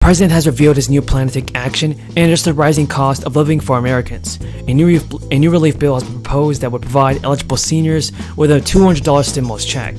president has revealed his new plan to take action and address the rising cost of living for Americans. A new relief bill has been proposed that would provide eligible seniors with a $200 stimulus check.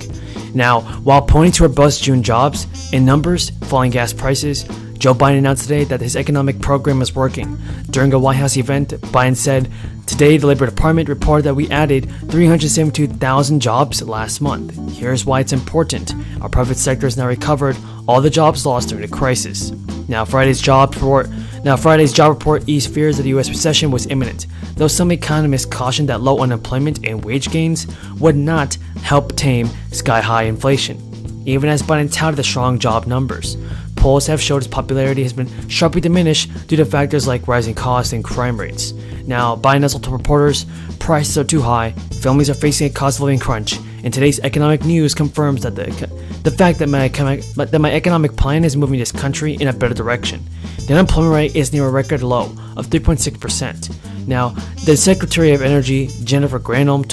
Now, while pointing to robust June jobs and numbers, falling gas prices, Joe Biden announced today that his economic program is working. During a White House event, Biden said, "Today, the Labor Department reported that we added 372,000 jobs last month. Here's why it's important. Our private sector has now recovered all the jobs lost during the crisis." Now, Friday's job report eased fears that the U.S. recession was imminent, though some economists cautioned that low unemployment and wage gains would not help tame sky-high inflation, even as Biden touted the strong job numbers. Polls have showed his popularity has been sharply diminished due to factors like rising costs and crime rates. Now, Biden has told reporters, prices are too high, families are facing a cost of living crunch, and today's economic news confirms that the fact that my economic plan is moving this country in a better direction. The unemployment rate is near a record low of 3.6%. Now, the Secretary of Energy, Jennifer Granholm,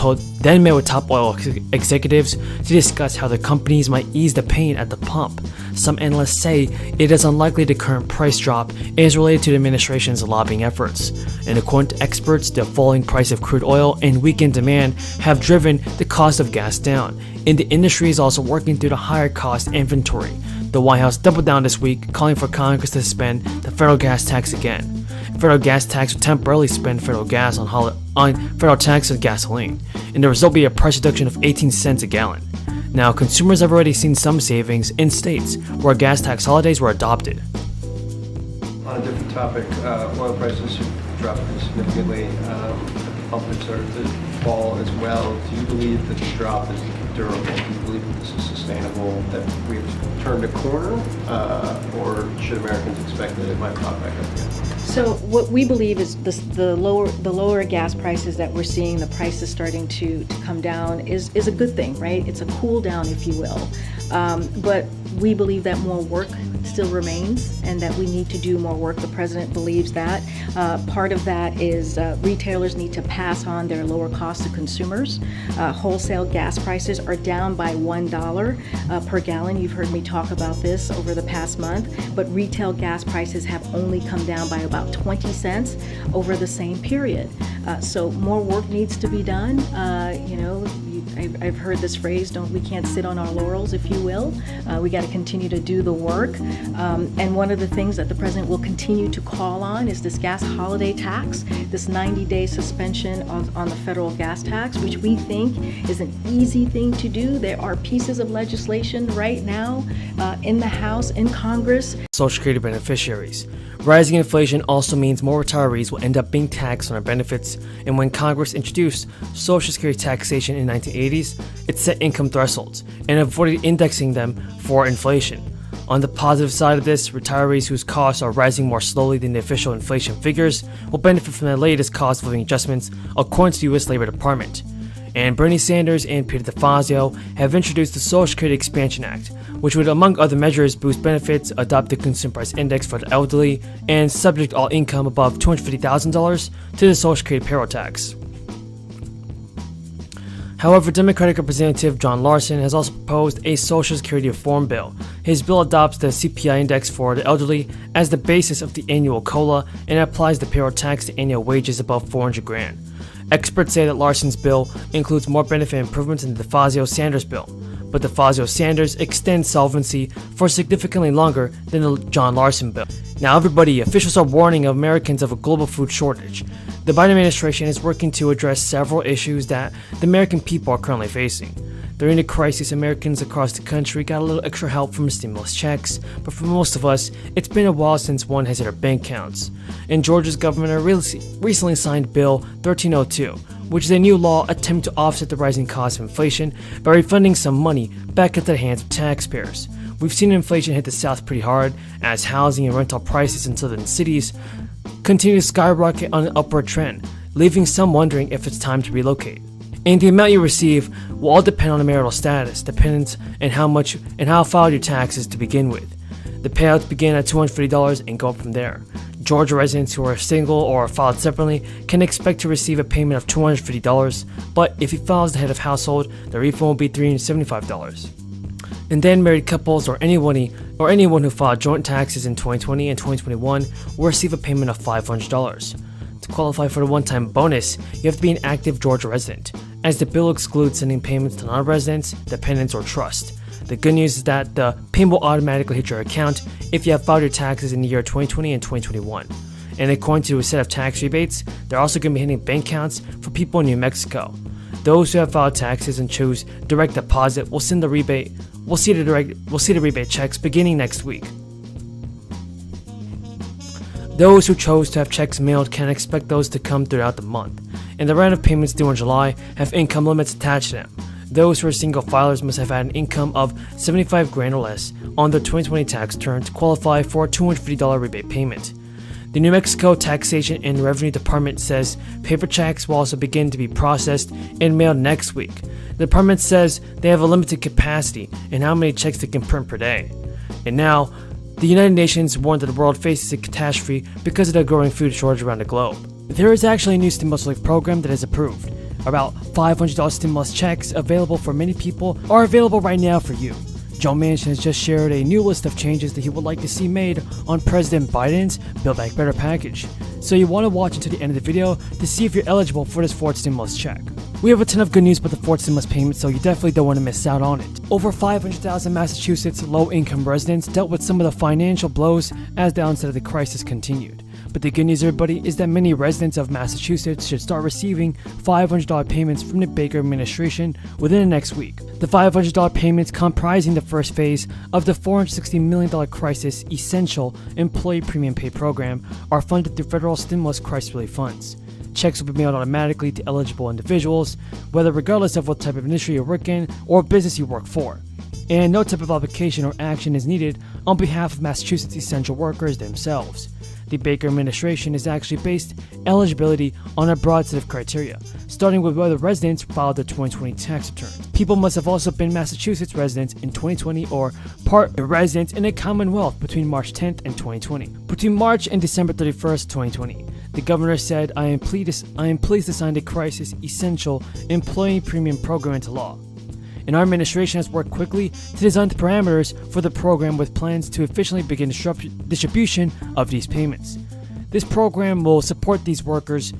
then met with top oil executives to discuss how the companies might ease the pain at the pump. Some analysts say it is unlikely the current price drop is related to the administration's lobbying efforts. And according to experts, the falling price of crude oil and weakened demand have driven the cost of gas down, and the industry is also working through the higher cost inventory. The White House doubled down this week, calling for Congress to suspend the federal gas tax again. Federal gas tax would temporarily suspend federal gas on federal tax of gasoline, and the result would be a price reduction of 18 cents a gallon. Now, consumers have already seen some savings in states where gas tax holidays were adopted. On a different topic, oil prices have dropped pretty significantly. Pump had started to fall as well. Do you believe that the drop is durable? Do you believe that this is sustainable, that we've turned a corner, or should Americans expect that it might pop back up again? So what we believe is the lower gas prices that we're seeing, the prices starting to come down is a good thing, right? It's a cool down, if you will. But we believe that more work still remains and that we need to do more work. The president believes that. Part of that is retailers need to pass on their lower costs to consumers. Wholesale gas prices are down by $1 per gallon. You've heard me talk about this over the past month, but retail gas prices have only come down by about 20 cents over the same period. So more work needs to be done. I've heard this phrase, we can't sit on our laurels, if you will. We got to continue to do the work. And one of the things that the president will continue to call on is this gas holiday tax, this 90-day suspension on the federal gas tax, which we think is an easy thing to do. There are pieces of legislation right now in the House, in Congress. Social Security beneficiaries. Rising inflation also means more retirees will end up being taxed on their benefits, and when Congress introduced Social Security taxation in the 1980s, it set income thresholds and avoided indexing them for inflation. On the positive side of this, retirees whose costs are rising more slowly than the official inflation figures will benefit from the latest cost of living adjustments, according to the U.S. Labor Department. And Bernie Sanders and Peter DeFazio have introduced the Social Security Expansion Act, which would, among other measures, boost benefits, adopt the Consumer Price Index for the elderly, and subject all income above $250,000 to the Social Security payroll tax. However, Democratic Representative John Larson has also proposed a Social Security reform bill. His bill adopts the CPI index for the elderly as the basis of the annual COLA and applies the payroll tax to annual wages above $400,000. Experts say that Larson's bill includes more benefit improvements than the DeFazio-Sanders bill, but DeFazio-Sanders extends solvency for significantly longer than the John Larson bill. Now everybody, officials are warning Americans of a global food shortage. The Biden administration is working to address several issues that the American people are currently facing. During the crisis, Americans across the country got a little extra help from stimulus checks, but for most of us, it's been a while since one has hit our bank accounts. And Georgia's governor recently signed Bill 1302, which is a new law attempting to offset the rising cost of inflation by refunding some money back into the hands of taxpayers. We've seen inflation hit the South pretty hard as housing and rental prices in southern cities continue to skyrocket on an upward trend, leaving some wondering if it's time to relocate. And the amount you receive will all depend on the marital status, dependence, and how filed your taxes to begin with. The payouts begin at $250 and go up from there. Georgia residents who are single or filed separately can expect to receive a payment of $250, but if he files the head of household, the refund will be $375. And then married couples or anyone who filed joint taxes in 2020 and 2021 will receive a payment of $500. To qualify for the one-time bonus, you have to be an active Georgia resident, as the bill excludes sending payments to non-residents, dependents, or trust. The good news is that the payment will automatically hit your account if you have filed your taxes in the year 2020 and 2021. And according to a set of tax rebates, they're also going to be hitting bank accounts for people in New Mexico. Those who have filed taxes and choose direct deposit will send the rebate. We'll see the rebate checks beginning next week. Those who chose to have checks mailed can expect those to come throughout the month, and the round of payments due in July have income limits attached to them. Those who are single filers must have had an income of $75,000 or less on their 2020 tax return to qualify for a $250 rebate payment. The New Mexico Taxation and Revenue Department says paper checks will also begin to be processed and mailed next week. The department says they have a limited capacity in how many checks they can print per day. And now, the United Nations warned that the world faces a catastrophe because of the growing food shortage around the globe. There is actually a new stimulus relief program that is approved. About $500 stimulus checks available for many people are available right now for you. Joe Manchin has just shared a new list of changes that he would like to see made on President Biden's Build Back Better package. So you want to watch until the end of the video to see if you're eligible for this fourth stimulus check. We have a ton of good news about the fourth stimulus payment, so you definitely don't want to miss out on it. Over 500,000 Massachusetts low-income residents dealt with some of the financial blows as the onset of the crisis continued. But the good news, everybody, is that many residents of Massachusetts should start receiving $500 payments from the Baker administration within the next week. The $500 payments comprising the first phase of the $460 million crisis essential employee premium pay program are funded through federal stimulus crisis relief funds. Checks will be mailed automatically to eligible individuals, whether regardless of what type of industry you work in or business you work for. And no type of application or action is needed on behalf of Massachusetts essential workers themselves. The Baker administration is actually based eligibility on a broad set of criteria, starting with whether residents filed their 2020 tax returns. People must have also been Massachusetts residents in 2020 or part residents in a Commonwealth between March 10th and 2020. Between March and December 31st, 2020, the governor said, I am pleased to sign the Crisis Essential Employee Premium Program into law. And our administration has worked quickly to design the parameters for the program with plans to efficiently begin distribution of these payments. This program will support these workers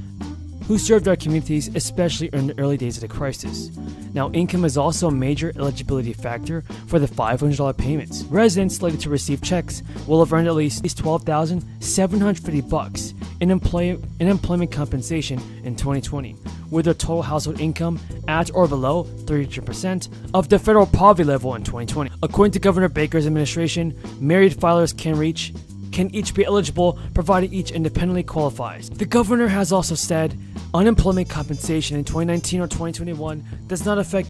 who served our communities, especially in the early days of the crisis. Now, income is also a major eligibility factor for the $500 payments. Residents slated to receive checks will have earned at least $12,750 in employment compensation in 2020, with their total household income at or below 32% of the federal poverty level in 2020. According to Governor Baker's administration, married filers can each be eligible provided each independently qualifies. The governor has also said unemployment compensation in 2019 or 2021 does not affect